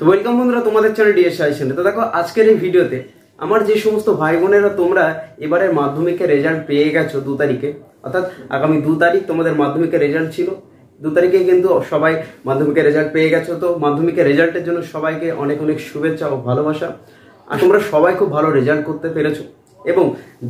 তো ওয়েলকাম বন্ধুরা তোমাদের চ্যানেল ডিএস সাজেশনে। তো দেখো আজকের এই ভিডিওতে আমার যে সমস্ত ভাই বোনেরা তোমরা এবারের মাধ্যমিকের রেজাল্ট পেয়ে গেছো 2 তারিখে, অর্থাৎ আগামী 2 তারিখ তোমাদের মাধ্যমিকের রেজাল্ট ছিল। 2 তারিখে কিন্তু সবাই মাধ্যমিকের রেজাল্ট পেয়ে গেছো। তো মাধ্যমিকের রেজাল্টের জন্য সবাইকে অনেক অনেক শুভেচ্ছা ও ভালোবাসা। আর তোমরা সবাই খুব ভালো রেজাল্ট করতে পেরেছো, এবং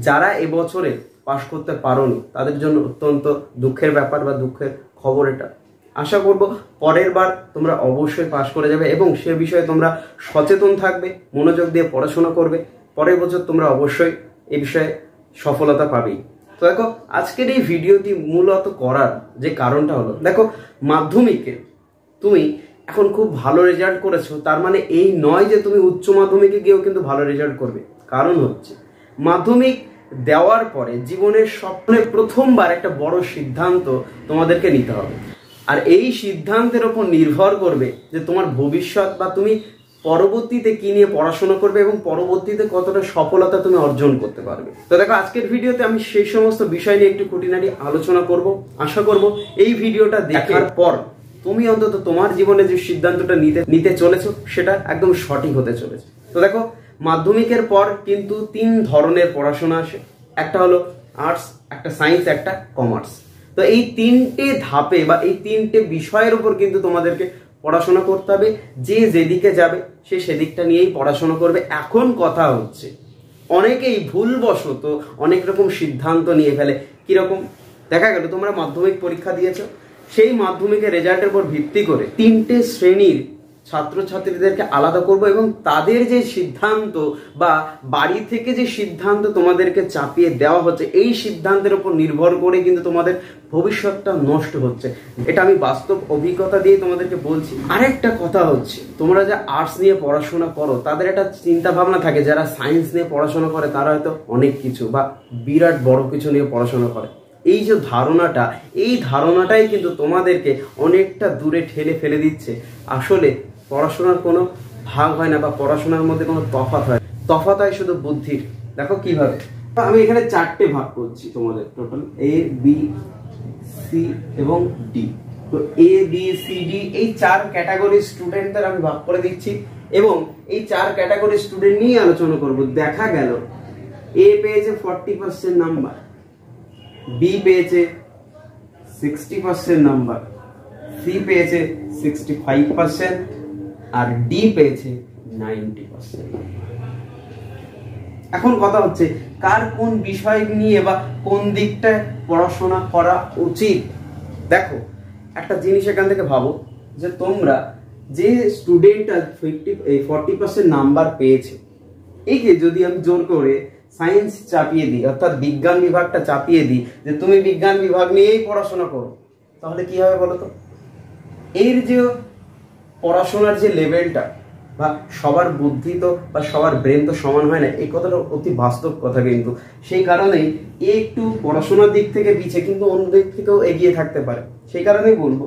যারা এবছরে পাশ করতে পারোনি তাদের জন্য অত্যন্ত দুঃখের ব্যাপার বা দুঃখের খবর এটা। আশা করব পরের বার তোমরা অবশ্যই পাশ করে যাবে এবং সে বিষয়ে তোমরা সচেতন থাকবে, মনোযোগ দিয়ে পড়াশোনা করবে। পরের বছর তোমরা অবশ্যই এই বিষয়ে সফলতা পাবেই। তো দেখো আজকের এই ভিডিওটি মূলত করার যে কারণটা হলো, দেখো মাধ্যমিকে তুমি এখন খুব ভালো রেজাল্ট করেছো, তার মানে এই নয় যে তুমি উচ্চ মাধ্যমিকে গিয়েও কিন্তু ভালো রেজাল্ট করবে। কারণ হচ্ছে মাধ্যমিক দেওয়ার পরে জীবনের স্বপ্নে প্রথমবার একটা বড় সিদ্ধান্ত তোমাদেরকে নিতে হবে। আর এই সিদ্ধান্তের ওপর নির্ভর করবে যে তোমার ভবিষ্যৎ বা তুমি পরবর্তীতে কি নিয়ে পড়াশোনা করবে এবং পরবর্তীতে কতটা সফলতা তুমি অর্জন করতে পারবে। তো দেখো আজকের ভিডিওতে আমি সেই সমস্ত বিষয় নিয়ে একটু খুঁটিনাটি আলোচনা করব। আশা করব এই ভিডিওটা দেখার পর তুমি অন্তত তোমার জীবনে যে সিদ্ধান্তটা নিতে চলেছো সেটা একদম সঠিক হতে চলেছে। তো দেখো মাধ্যমিকের পর কিন্তু 3 ধরনের পড়াশোনা আসে, একটা হলো আর্টস, একটা সায়েন্স, একটা কমার্স। তো এই 3টে ধাপে বা এই 3টে বিষয়ের উপর কিন্তু তোমাদেরকে পড়াশোনা করতে হবে। যে যেদিকে যাবে সে সেদিকটা নিয়েই পড়াশোনা করবে। এখন কথা হচ্ছে অনেকেই ভুলবশত অনেক রকম সিদ্ধান্ত নিয়ে ফেলে। কিরকম? দেখা গেল তোমরা মাধ্যমিক পরীক্ষা দিয়েছো, সেই মাধ্যমিকের রেজাল্টের উপর ভিত্তি করে 3টে শ্রেণীর ছাত্রছাত্রীদেরকে আলাদা করব এবং তাদের যে সিদ্ধান্ত বা বাড়ি থেকে যে সিদ্ধান্ত তোমাদেরকে চাপিয়ে দেওয়া হচ্ছে, এই সিদ্ধান্তের উপর নির্ভর করে কিন্তু তোমাদের ভবিষ্যৎটা নষ্ট হচ্ছে। এটা আমি বাস্তব অভিজ্ঞতা দিয়ে তোমাদেরকে বলছি। আরেকটা কথা হচ্ছে, তোমরা যে আর্টস নিয়ে পড়াশোনা করো তাদের একটা চিন্তা ভাবনা থাকে, যারা সায়েন্স নিয়ে পড়াশোনা করে তারা হয়তো অনেক কিছু বা বিরাট বড় কিছু নিয়ে পড়াশোনা করে। এই যে ধারণাটা, এই ধারণাটাই কিন্তু তোমাদেরকে অনেকটা দূরে ঠেলে ফেলে দিচ্ছে। আসলে পড়াশোনার কোনো ভাগ হয় না বা পড়াশোনার মধ্যে কোনো তফাৎ হয়, তফাৎ হয় শুধু বুদ্ধির। দেখো কিভাবে, আমি এখানে 4টে ভাগ করছি তোমাদের, টোটাল এ বি সি এবং ডি। তো এ বি সি ডি এই 4 ক্যাটাগরি স্টুডেন্টদের আমি ভাগ করে দিচ্ছি এবং এই 4 ক্যাটাগরি স্টুডেন্ট নিয়ে আলোচনা করব। দেখা গেল এ পেয়েছে 40% নাম্বার, বি পেয়েছে 60% নাম্বার, সি পেয়েছে 65% আর ডি পেয়েছে 90%। এখন কথা হচ্ছে কার কোন বিষয় নিয়ে বা কোন দিকটা পড়াশোনা করা উচিত। দেখো একটা জিনিস এখান থেকে ভাবো যে তোমরা যে স্টুডেন্টটা 40% নাম্বার পেয়েছে, এই যে যদি আমি জোর করে সায়েন্স চাপিয়ে দিই, অর্থাৎ বিজ্ঞান বিভাগটা চাপিয়ে দিই যে তুমি বিজ্ঞান বিভাগ নিয়েই পড়াশোনা করো, তাহলে কি হবে বলো তো? এর যে পড়াশোনার যে লেভেলটা বা সবার বুদ্ধি তো বা সবার ব্রেন তো সমান হয় না, এই কথাটা অতি বাস্তব কথা। কিন্তু সেই কারণেই একটু পড়াশোনার দিক থেকে পিছিয়ে কিন্তু অন্য দিক থেকেও এগিয়ে থাকতে পারে। সেই কারণেই বলবো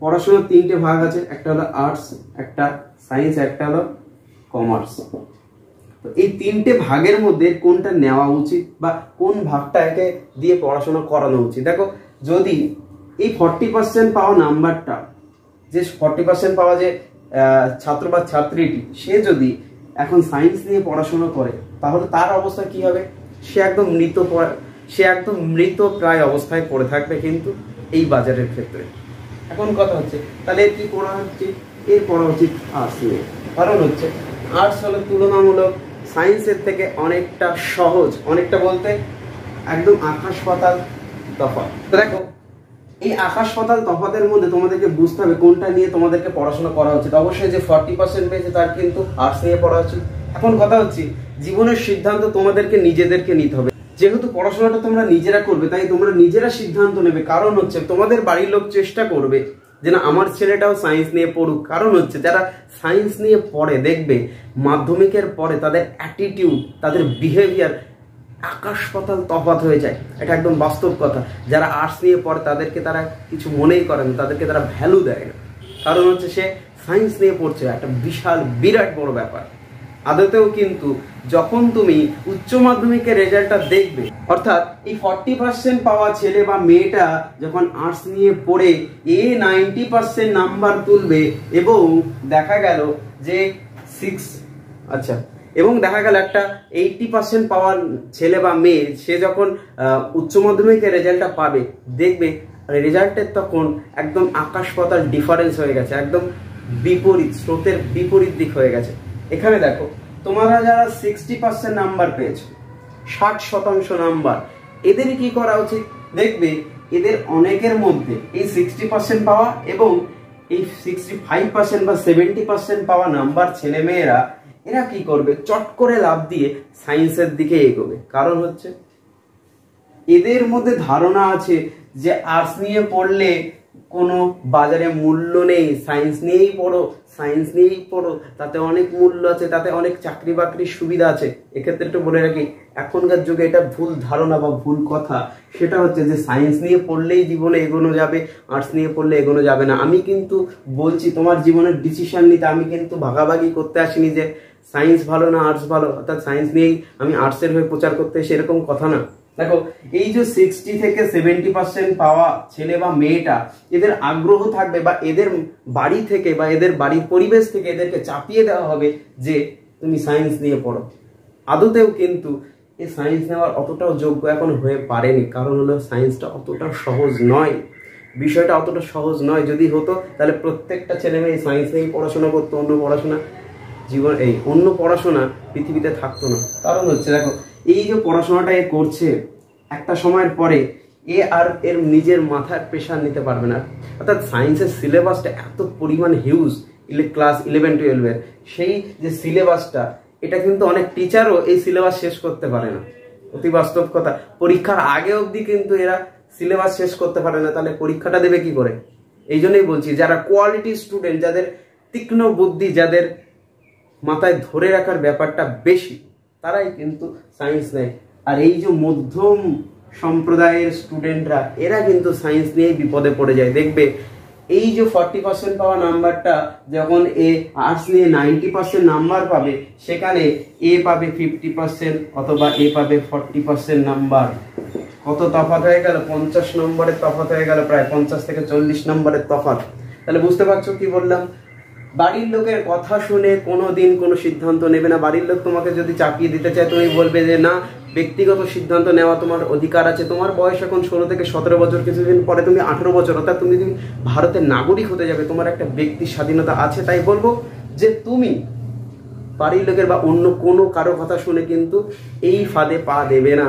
পড়াশোনার 3টে ভাগ আছে, একটা হলো আর্টস, একটা সায়েন্স, একটা হলো কমার্স। তো এই 3টে ভাগের মধ্যে কোনটা নেওয়া উচিত বা কোন ভাগটাকে দিয়ে পড়াশোনা করানো উচিত। দেখো যদি এই 40% পাওয়া নাম্বারটা, যে 40% পাওয়া যে ছাত্র বা ছাত্রীটি, সে যদি এখন সায়েন্স নিয়ে পড়াশোনা করে তাহলে তার অবস্থা কি হবে? সে একদম মৃত প্রায় অবস্থায় পড়ে থাকবে কিন্তু এই বাজারের ক্ষেত্রে। এখন কথা হচ্ছে তাহলে কি পড়া উচিত? এর পড়া উচিত আর্টস নিয়ে। কারণ হচ্ছে আর্টস হলো তুলনামূলক সায়েন্সের থেকে অনেকটা সহজ, অনেকটা বলতে একদম আকাশ পাতাল তফাৎ। তো দেখো এই আকাশ পাতাল তফাতের মধ্যে তোমাদেরকে বুঝতে হবে কোনটা নিয়ে তোমাদেরকে পড়াশোনা করা উচিত। অবশ্যই যে 40% পেয়েছে তার কিন্তু আর্টস নিয়ে পড়া উচিত। এখন কথা হচ্ছে জীবনের সিদ্ধান্ত তোমাদেরকে নিজেদেরকে নিতে হবে। যেহেতু পড়াশোনাটা তোমরা নিজেরা করবে তাই তোমরা নিজেরা সিদ্ধান্ত নেবে। কারণ হচ্ছে তোমাদের বাড়ির লোক চেষ্টা করবে যে না আমার ছেলেটাও সায়েন্স নিয়ে পড়ুক। কারণ হচ্ছে যারা সায়েন্স নিয়ে পড়ে দেখবে মাধ্যমিকের পরে তাদের অ্যাটিটিউড, তাদের বিহেভিয়ার আকাশ পাতাল তফাৎ হয়ে যায়। এটা একদম বাস্তব কথা। যারা আর্টস নিয়ে পড়ে তাদেরকে তারা কিছু মনেই করে না, তাদেরকে তারা ভ্যালু দেয় না। কারণ হচ্ছে সে সায়েন্স নিয়ে পড়ছে, একটা বিরাট বড় ব্যাপার। আদতেও কিন্তু যখন তুমি উচ্চ মাধ্যমিকের রেজাল্টটা দেখবে, অর্থাৎ এই 40% পাওয়া ছেলে বা মেয়েটা যখন আর্টস নিয়ে পড়ে 90% নাম্বার তুলবে এবং দেখা গেল যে দেখা গেল একটা 80% পাওয়ার ছেলে বা মেয়ে সে যখন উচ্চ মাধ্যমিকের রেজাল্টটা পাবে, দেখবে রেজাল্টের তখন একদম আকাশ পাতাল ডিফারেন্স হয়ে গেছে, একদম বিপরীত, স্রোতের বিপরীত দিক হয়ে গেছে। এখানে দেখো, তোমরা যারা 60% নাম্বার পেয়েছো, 60% নাম্বার, এদের কি করা উচিত? দেখবে এদের অনেকের মধ্যে এই 60% পাওয়া এবং এই 65% বা 70% পাওয়া নাম্বার ছেলে মেয়েরা এরা কি করবে? চট করে লাফ দিয়ে সায়েন্সের দিকে এগোবে। কারণ হচ্ছে এদের মধ্যে ধারণা আছে যে আর্টস নিয়ে পড়লে কোনো বাজারে মূল্য নেই, সায়েন্স নিয়েই পড়ো, তাতে অনেক মূল্য আছে, তাতে অনেক চাকরি বাকরির সুবিধা আছে। এক্ষেত্রে একটু বলে রাখি, এখনকার যুগে এটা ভুল ধারণা বা ভুল কথা। সেটা হচ্ছে যে সায়েন্স নিয়ে পড়লেই জীবনে এগোনো যাবে, আর্টস নিয়ে পড়লে এগোনো যাবে না। আমি কিন্তু বলছি তোমার জীবনের ডিসিশন নিতে, আমি কিন্তু ভাগাভাগি করতে আসিনি যে সায়েন্স ভালো না আর্টস ভালো, অর্থাৎ সায়েন্স নিয়েই আমি আর্টসের হয়ে প্রচার করতে, সেরকম কথা না। দেখো, এই যে 60 থেকে 70% পাওয়া ছেলে বা মেয়েটা, এদের আগ্রহ থাকবে বা এদের বাড়ি থেকে বা এদের বাড়ির পরিবেশ থেকে এদেরকে চাপিয়ে দেওয়া হবে যে তুমি সায়েন্স নিয়ে পড়ো। আদতেও কিন্তু এই সায়েন্স নেওয়ার অতটাও যোগ্য এখন হয়ে পারেনি। কারণ হলো সায়েন্সটা অতটা সহজ নয়, বিষয়টা অতটা সহজ নয়। যদি হতো তাহলে প্রত্যেকটা ছেলে মেয়ে সায়েন্স নিয়েই পড়াশোনা করতো, অন্য পড়াশোনা পৃথিবীতে থাকতো না। কারণ হচ্ছে দেখো, এই যে পড়াশোনাটা এ করছে, একটা সময়ের পরে এ আর এর নিজের মাথার প্রেশার নিতে পারবে না। অর্থাৎ সায়েন্সের সিলেবাসটা এত পরিমাণ হিউজ, ক্লাস 11-12-এর সেই যে সিলেবাসটা, এটা কিন্তু অনেক টিচারও এই সিলেবাস শেষ করতে পারে না। অতি বাস্তব কথা, পরীক্ষার আগে অবধি কিন্তু এরা সিলেবাস শেষ করতে পারে না, তাহলে পরীক্ষাটা দেবে কি করে? এই জন্যই বলছি, যারা কোয়ালিটি স্টুডেন্ট, যাদের তীক্ষ্ণ বুদ্ধি, যাদের মাথায় ধরে রাখার ব্যাপারটা বেশি, তারাই কিন্তু সায়েন্স নেয়। আর এই যে মধ্যম সম্প্রদায়ের স্টুডেন্টরা, এরা কিন্তু সায়েন্স নিয়ে বিপদে পড়ে যায়। দেখবে এই যে 40% পাওয়া নাম্বারটা, যখন এ আর্টস নিয়ে 90% নাম্বার পাবে, সেখানে এ পাবে 50% অথবা এ পাবে 40% নাম্বার। কত তফাৎ হয়ে গেল? 50 নম্বরের তফাৎ হয়ে গেল, প্রায় 50 থেকে 40 নম্বরের তফাৎ। তাহলে বুঝতে পারছো কি বললাম? বাড়ির লোকের কথা শুনে কোনোদিন কোনো সিদ্ধান্ত নেবে না। বাড়ির লোক তোমাকে যদি চাপিয়ে দিতে চায়, তুমি বলবে যে না, ব্যক্তিগত সিদ্ধান্ত নেওয়া তোমার অধিকার আছে। তোমার বয়স এখন 16 থেকে 17 বছর, কিছুদিন পরে তুমি 18 বছর, অর্থাৎ তুমি ভারতের নাগরিক হতে যাবে, তোমার একটা ব্যক্তির স্বাধীনতা আছে। তাই বলবো যে তুমি বাড়ির লোকের বা অন্য কোনো কারো কথা শুনে কিন্তু এই ফাঁদে পা দেবে না।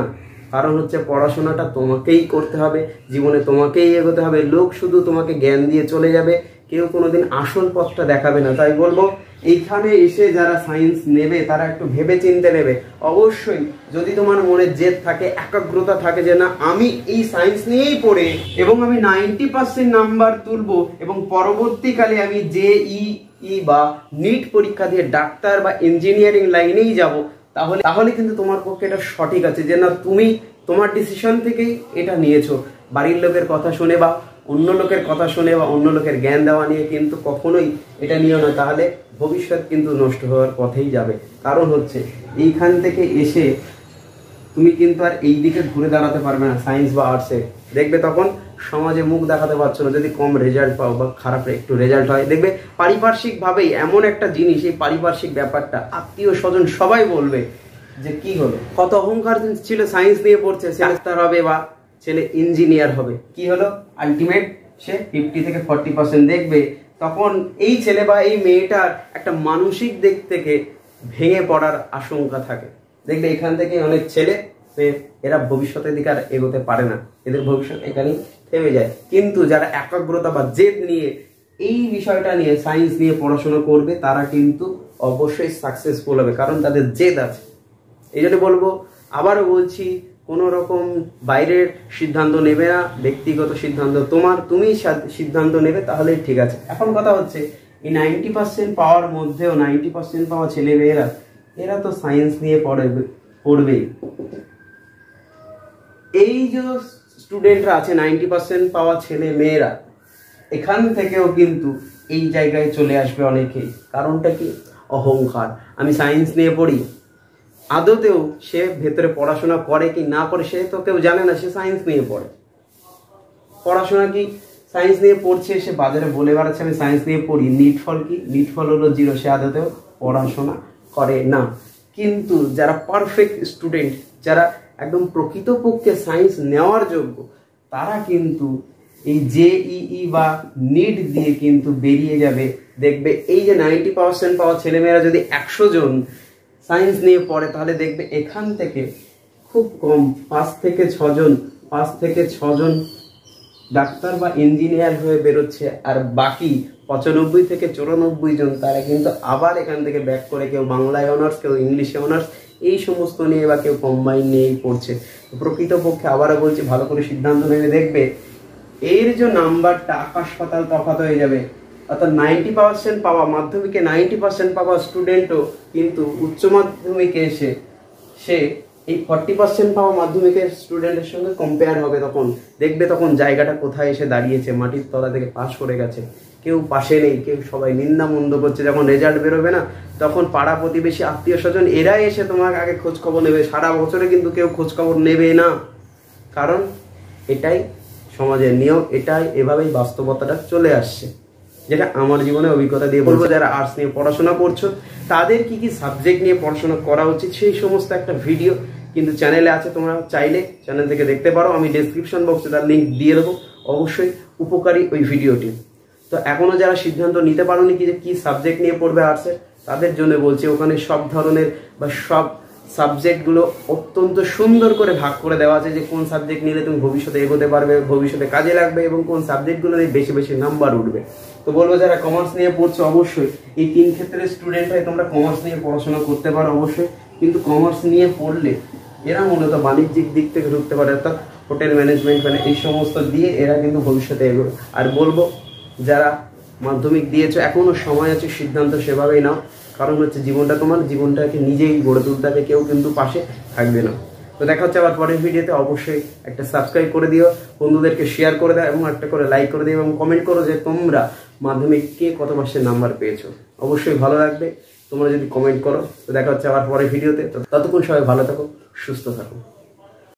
কারণ হচ্ছে পড়াশোনাটা তোমাকেই করতে হবে, জীবনে তোমাকেই এগোতে হবে। লোক শুধু তোমাকে জ্ঞান দিয়ে চলে যাবে, কেউ কোনোদিন আসল পথটা দেখাবে না। তাই বলবো, এইখানে এসে যারা সায়েন্স নেবে তারা একটু ভেবে চিন্তে নেবে। অবশ্যই যদি তোমার মনে জেদ থাকে, একাগ্রতা থাকে যে না, আমি এই সায়েন্স নিয়েই পড়ে এবং আমি 90% নাম্বার তুলবো এবং পরবর্তীকালে আমি JEE বা নিট পরীক্ষা দিয়ে ডাক্তার বা ইঞ্জিনিয়ারিং লাইনেই যাব, তাহলে কিন্তু তোমার পক্ষে এটা সঠিক আছে যে না, তুমি তোমার ডিসিশন থেকেই এটা নিয়েছো। বাড়ির লোকের কথা শুনে বা অন্য লোকের কথা শুনে বা অন্য লোকের জ্ঞান দেওয়া নিয়ে কিন্তু কখনোই এটা নিও না, তাহলে ভবিষ্যৎ কিন্তু নষ্ট হওয়ার পথেই যাবে। কারণ হচ্ছে এইখান থেকে এসে তুমি কিন্তু আর এই দিকে ঘুরে দাঁড়াতে পারবে না সায়েন্স বা আর্টসে। দেখবে তখন সমাজে মুখ দেখাতে পারছো না যদি কম রেজাল্ট পাও বা খারাপ একটু রেজাল্ট হয়। দেখবে পারিপার্শ্বিকভাবেই এমন একটা জিনিস, এই পারিপার্শ্বিক ব্যাপারটা, আত্মীয় স্বজন সবাই বলবে যে কি হলো, কত অহংকার ছিল, সায়েন্স নিয়ে পড়ছে, সে ডাক্তার হবে বা ছেলে ইঞ্জিনিয়ার হবে, কি হলো আলটিমেট সে 50 থেকে 40%। দেখবে তখন এই ছেলে বা এই মেয়েটার একটা মানসিক দিক থেকে ভেঙে পড়ার আশঙ্কা থাকে। দেখবে এখান থেকে অনেক ছেলে এরা ভবিষ্যতের দিকে আর এগোতে পারে না, এদের ভবিষ্যৎ এখানেই থেমে যায়। কিন্তু যারা একাগ্রতা বা জেদ নিয়ে এই বিষয়টা নিয়ে সায়েন্স নিয়ে পড়াশোনা করবে, তারা কিন্তু অবশ্যই সাকসেসফুল হবে, কারণ তাদের জেদ আছে। এই জন্য বলবো, আবারও বলছি, কোনো রকম বাইরের সিদ্ধান্ত নেবে না, ব্যক্তিগত সিদ্ধান্ত তুমি সিদ্ধান্ত নেবে, তাহলেই ঠিক আছে। এখন কথা হচ্ছে, এই 90% পাওয়ার মধ্যেও 90% পাওয়া ছেলে মেয়েরা, এরা তো সায়েন্স নিয়ে পড়বেই। এই যে স্টুডেন্টরা আছে 90% পাওয়া ছেলে মেয়েরা, এখান থেকেও কিন্তু এই জায়গায় চলে আসবে অনেকেই। কারণটা কি? অহংকার। আমি সায়েন্স নিয়ে পড়ি, আদতেও সে ভেতরে পড়াশোনা করে কি না করে সে তো কেউ জানে না, সে সায়েন্স নিয়ে পড়ে। পড়াশোনা কি সায়েন্স নিয়ে পড়ছে, সে বাজারে বলে বেড়াচ্ছে আমি সায়েন্স নিয়ে পড়ি, নিট ফল কি? নিট ফল হলো 0, সে আদতেও পড়াশোনা করে না। কিন্তু যারা পারফেক্ট স্টুডেন্ট, যারা একদম প্রকৃতপক্ষে সায়েন্স নেওয়ার যোগ্য, তারা কিন্তু এই JEE বা নিট দিয়ে কিন্তু বেরিয়ে যাবে। দেখবে এই যে 90% পাওয়া ছেলেমেয়েরা যদি 100 জন সায়েন্স নিয়ে পড়ে, তাহলে দেখবে এখান থেকে খুব কম 5 থেকে 6 জন ডাক্তার বা ইঞ্জিনিয়ার হয়ে বেরোচ্ছে। আর বাকি 95 থেকে 94 জন তারা কিন্তু আবার এখান থেকে ব্যাক করে কেউ বাংলায় অনার্স, কেউ ইংলিশে অনার্স, এই সমস্ত নিয়ে বা কেউ কম্বাইন নিয়েই পড়ছে। প্রকৃতপক্ষে আবারও বলছি, ভালো করে সিদ্ধান্ত নেবে, দেখবে এর যে নাম্বারটা আকাশ পাতাল তফাৎ হয়ে যাবে। অর্থাৎ 90% পাওয়া, মাধ্যমিকে 90% পাওয়া স্টুডেন্টও কিন্তু উচ্চ মাধ্যমিকে এসে সে এই 40% পাওয়া মাধ্যমিকের স্টুডেন্টের সঙ্গে কম্পেয়ার হবে। তখন দেখবে তখন জায়গাটা কোথায় এসে দাঁড়িয়েছে, মাটির তলা থেকে পাশ করে গেছে, কেউ পাশে নেই, কেউ সবাই নিন্দা মন্দ করছে। যখন রেজাল্ট বেরোবে না, তখন পাড়া প্রতিবেশী আত্মীয় স্বজন এরাই এসে তোমার আগে খোঁজ খবর নেবে। সারা বছরে কিন্তু কেউ খোঁজ খবর নেবে না, কারণ এটাই সমাজের নিয়ম, এটাই এভাবেই বাস্তবতাটা চলে আসছে, যেটা আমার জীবনে অভিজ্ঞতা দিয়ে বলবো। যারা আর্টস নিয়ে পড়াশোনা করছো, তাদের কি কি সাবজেক্ট নিয়ে পড়াশোনা করা উচিত সেই সমস্ত একটা ভিডিও কিন্তু চ্যানেলে আছে, তোমরা চাইলে চ্যানেল থেকে দেখতে পারো। আমি ডেসক্রিপশন বক্সে তার লিঙ্ক দিয়ে দেবো, অবশ্যই উপকারী ওই ভিডিওটি। তো এখনো যারা সিদ্ধান্ত নিতে পারোনি কি যে কি সাবজেক্ট নিয়ে পড়বে আর্টসে, তাদের জন্য বলছি ওখানে সব ধরনের বা সব সাবজেক্টগুলো অত্যন্ত সুন্দর করে ভাগ করে দেওয়া আছে, যে কোন সাবজেক্ট নিলে তুমি ভবিষ্যতে এগোতে পারবে, ভবিষ্যতে কাজে লাগবে, এবং কোন সাবজেক্টগুলো নিয়ে বেশি বেশি নাম্বার উঠবে। তো বলবো যারা কমার্স নিয়ে পড়ছো, অবশ্যই এই 3 ক্ষেত্রের স্টুডেন্ট হয়ে তোমরা কমার্স নিয়ে পড়াশোনা করতে পারো অবশ্যই। কিন্তু কমার্স নিয়ে পড়লে এরা মূলত বাণিজ্যিক দিক থেকে ঢুকতে পারে, অর্থাৎ হোটেল ম্যানেজমেন্ট, মানে এই সমস্ত দিয়ে এরা কিন্তু ভবিষ্যতে এগোবে। আর বলবো যারা মাধ্যমিক দিয়েছো, এখনো সময় আছে, সিদ্ধান্ত সেভাবেই নাও, কারণ হচ্ছে জীবনটা তোমার, জীবনটাকে নিজেই গড়ে তুলতে হবে, কেউ কিন্তু পাশে থাকবে না। তো দেখা হচ্ছে আবার পরের ভিডিওতে। অবশ্যই একটা সাবস্ক্রাইব করে দিও, বন্ধুদেরকে শেয়ার করে দাও, এবং একটা করে লাইক করে দিও, এবং কমেন্ট করো যে তোমরা মাধ্যমিক কে কত মাসের নাম্বার পেয়েছো। অবশ্যই ভালো লাগবে তোমরা যদি কমেন্ট করো। তো দেখা হচ্ছে আবার পরের ভিডিওতে। ততক্ষণ সবাই ভালো থাকো, সুস্থ থাকো।